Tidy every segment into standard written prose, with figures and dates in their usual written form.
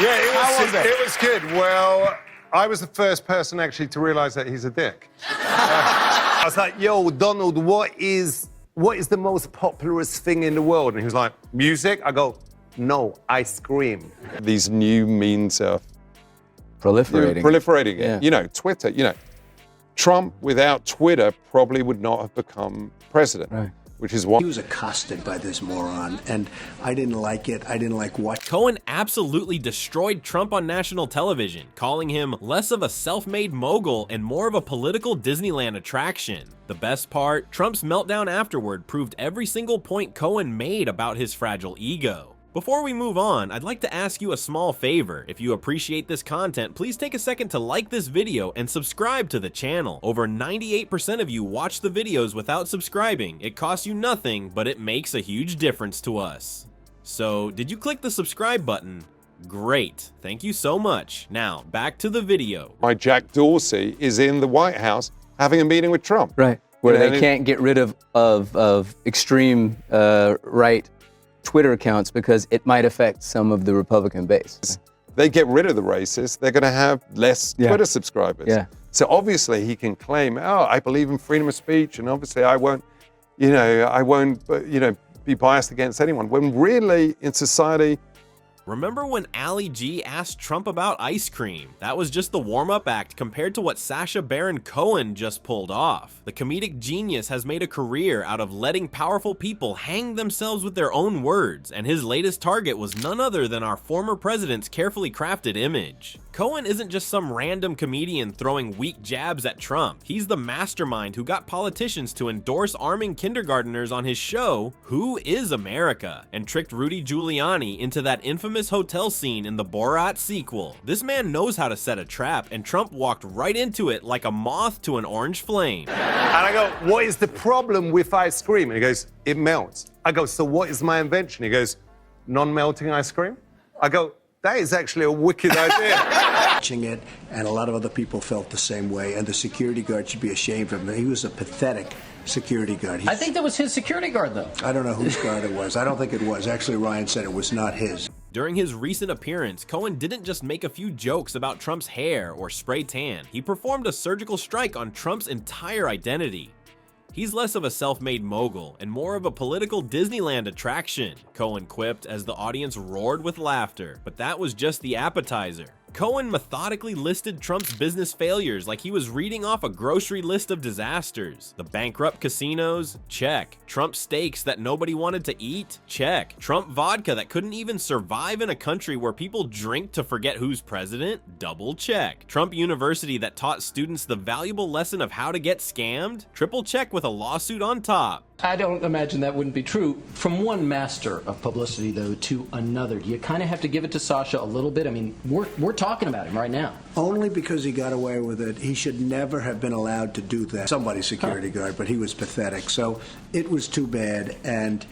Yeah, How was it? It was good. Well, I was the first person actually to realize that he's a dick. I was like, yo, Donald, what is the most populous thing in the world? And he was like, music? I go, no, ice cream. These new means are Proliferating. Yeah. You know, Twitter, you know. Trump without Twitter probably would not have become president. Right. Which is why he was accosted by this moron, and I didn't like it. I didn't like watching. Cohen absolutely destroyed Trump on national television, calling him less of a self-made mogul and more of a political Disneyland attraction. The best part, Trump's meltdown afterward proved every single point Cohen made about his fragile ego. Before we move on, I'd like to ask you a small favor. If you appreciate this content, please take a second to like this video and subscribe to the channel. Over 98% of you watch the videos without subscribing. It costs you nothing, but it makes a huge difference to us. So, did you click the subscribe button? Great, thank you so much. Now, back to the video. my Jack Dorsey is in the White House having a meeting with Trump. Right. Where Yeah, they can't get rid of extreme right Twitter accounts because it might affect some of the Republican base. They get rid of the racists, they're going to have less Twitter subscribers. Yeah. So obviously he can claim, oh, I believe in freedom of speech, and obviously I won't be biased against anyone. When really in society, Remember when Ali G asked Trump about ice cream? That was just the warm-up act compared to what Sacha Baron Cohen just pulled off. The comedic genius has made a career out of letting powerful people hang themselves with their own words, and his latest target was none other than our former president's carefully crafted image. Cohen isn't just some random comedian throwing weak jabs at Trump. He's the mastermind who got politicians to endorse arming kindergarteners on his show, Who is America? And tricked Rudy Giuliani into that infamous hotel scene in the Borat sequel. This man knows how to set a trap, and Trump walked right into it like a moth to an orange flame. and I go, what is the problem with ice cream? And he goes, it melts. I go, so what is my invention? He goes, non-melting ice cream? I go, that is actually a wicked idea. Watching it, and a lot of other people felt the same way, and the security guard should be ashamed of him. He was a pathetic security guard. I think that was his security guard, though. I don't know whose guard it was. I don't think it was. Actually, Ryan said it was not his. During his recent appearance, Cohen didn't just make a few jokes about Trump's hair or spray tan. He performed a surgical strike on Trump's entire identity. He's less of a self-made mogul and more of a political Disneyland attraction, Cohen quipped as the audience roared with laughter. But that was just the appetizer. Cohen methodically listed Trump's business failures like he was reading off a grocery list of disasters. The bankrupt casinos? Check. Trump steaks that nobody wanted to eat? Check. Trump vodka that couldn't even survive in a country where people drink to forget who's president? Double check. Trump University that taught students the valuable lesson of how to get scammed? Triple check with a lawsuit on top. I don't imagine that wouldn't be true. From one master of publicity, though, to another, do you kind of have to give it to Sacha a little bit? I mean, we're talking about him right now. Only because he got away with it. He should never have been allowed to do that. Somebody's security guard, but he was pathetic. So it was too bad. And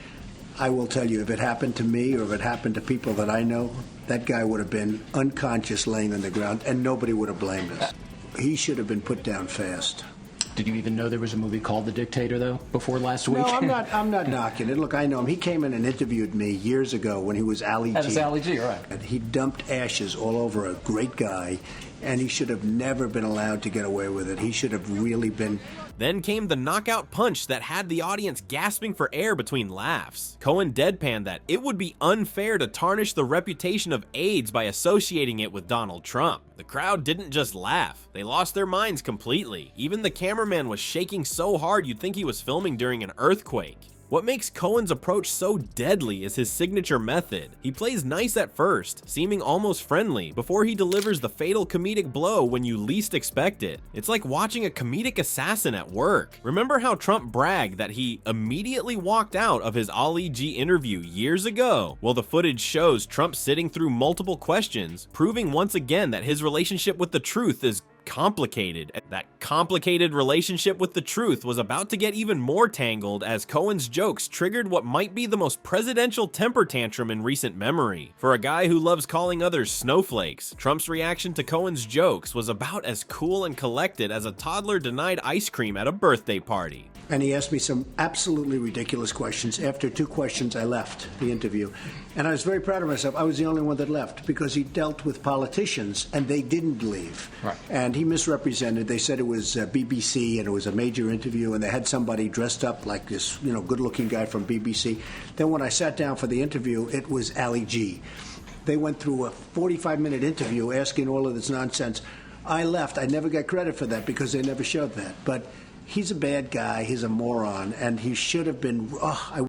I will tell you, if it happened to me or if it happened to people that I know, that guy would have been unconscious laying on the ground, and nobody would have blamed us. He should have been put down fast. Did you even know there was a movie called The Dictator, though, before last week? No, I'm not knocking it. Look, I know him. He came in and interviewed me years ago when he was Ali G. That was Ali G, right. And he dumped ashes all over a great guy, and he should have never been allowed to get away with it. He should have really been... Then came the knockout punch that had the audience gasping for air between laughs. Cohen deadpanned that it would be unfair to tarnish the reputation of AIDS by associating it with Donald Trump. The crowd didn't just laugh, they lost their minds completely. Even the cameraman was shaking so hard you'd think he was filming during an earthquake. What makes Cohen's approach so deadly is his signature method. He plays nice at first, seeming almost friendly, before he delivers the fatal comedic blow when you least expect it. It's like watching a comedic assassin at work. Remember how Trump bragged that he immediately walked out of his Ali G interview years ago? Well, the footage shows Trump sitting through multiple questions, proving once again that his relationship with the truth is complicated. That complicated relationship with the truth was about to get even more tangled as Cohen's jokes triggered what might be the most presidential temper tantrum in recent memory. For a guy who loves calling others snowflakes, Trump's reaction to Cohen's jokes was about as cool and collected as a toddler denied ice cream at a birthday party. And he asked me some absolutely ridiculous questions. After 2 questions, I left the interview. And I was very proud of myself. I was the only one that left because he dealt with politicians and they didn't leave. Right. And he misrepresented. They said it was BBC and it was a major interview and they had somebody dressed up like this, good-looking guy from BBC. Then when I sat down for the interview, it was Ali G. They went through a 45-minute interview asking all of this nonsense. I left. I never got credit for that because they never showed that. But he's a bad guy, he's a moron, and he should have been.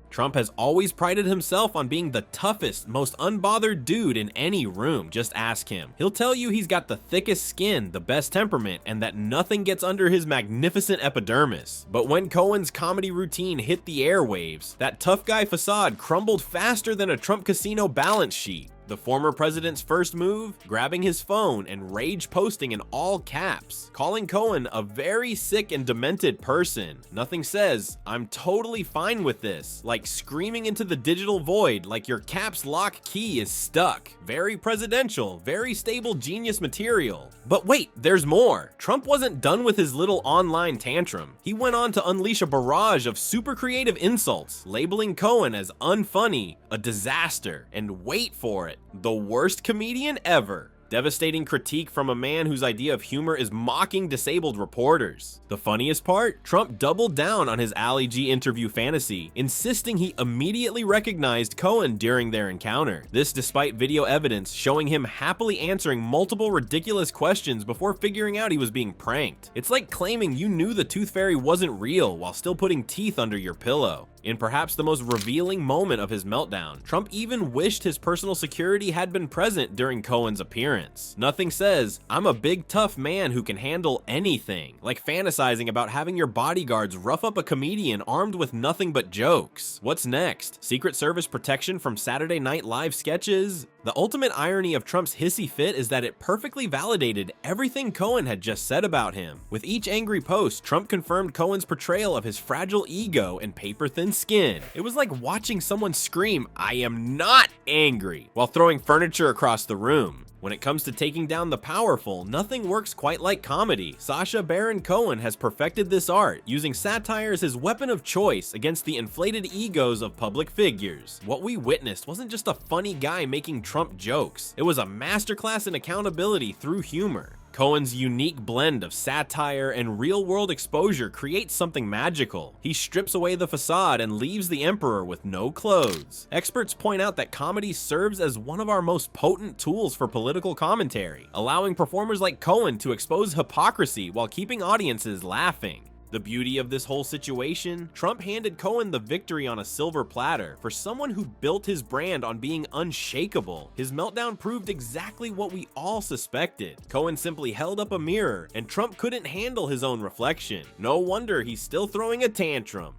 Trump has always prided himself on being the toughest, most unbothered dude in any room. Just ask him. He'll tell you he's got the thickest skin, the best temperament, and that nothing gets under his magnificent epidermis. But when Cohen's comedy routine hit the airwaves, that tough guy facade crumbled faster than a Trump casino balance sheet. The former president's first move, grabbing his phone and rage posting in all caps, calling Cohen a very sick and demented person. Nothing says, "I'm totally fine with this," like screaming into the digital void like your caps lock key is stuck. Very presidential, very stable genius material. But wait, there's more. Trump wasn't done with his little online tantrum. He went on to unleash a barrage of super creative insults, labeling Cohen as unfunny, a disaster, and wait for it, the worst comedian ever. Devastating critique from a man whose idea of humor is mocking disabled reporters. The funniest part? Trump doubled down on his Ali G interview fantasy, insisting he immediately recognized Cohen during their encounter. This despite video evidence showing him happily answering multiple ridiculous questions before figuring out he was being pranked. It's like claiming you knew the tooth fairy wasn't real while still putting teeth under your pillow. In perhaps the most revealing moment of his meltdown, Trump even wished his personal security had been present during Cohen's appearance. Nothing says, "I'm a big tough man who can handle anything," like fantasizing about having your bodyguards rough up a comedian armed with nothing but jokes. What's next? Secret Service protection from Saturday Night Live sketches? The ultimate irony of Trump's hissy fit is that it perfectly validated everything Cohen had just said about him. With each angry post, Trump confirmed Cohen's portrayal of his fragile ego and paper-thin skin. It was like watching someone scream, "I am not angry," while throwing furniture across the room. When it comes to taking down the powerful, nothing works quite like comedy. Sacha Baron Cohen has perfected this art, using satire as his weapon of choice against the inflated egos of public figures. What we witnessed wasn't just a funny guy making Trump jokes. It was a masterclass in accountability through humor. Cohen's unique blend of satire and real-world exposure creates something magical. He strips away the facade and leaves the emperor with no clothes. Experts point out that comedy serves as one of our most potent tools for political commentary, allowing performers like Cohen to expose hypocrisy while keeping audiences laughing. The beauty of this whole situation? Trump handed Cohen the victory on a silver platter. For someone who built his brand on being unshakable, his meltdown proved exactly what we all suspected. Cohen simply held up a mirror, and Trump couldn't handle his own reflection. No wonder he's still throwing a tantrum.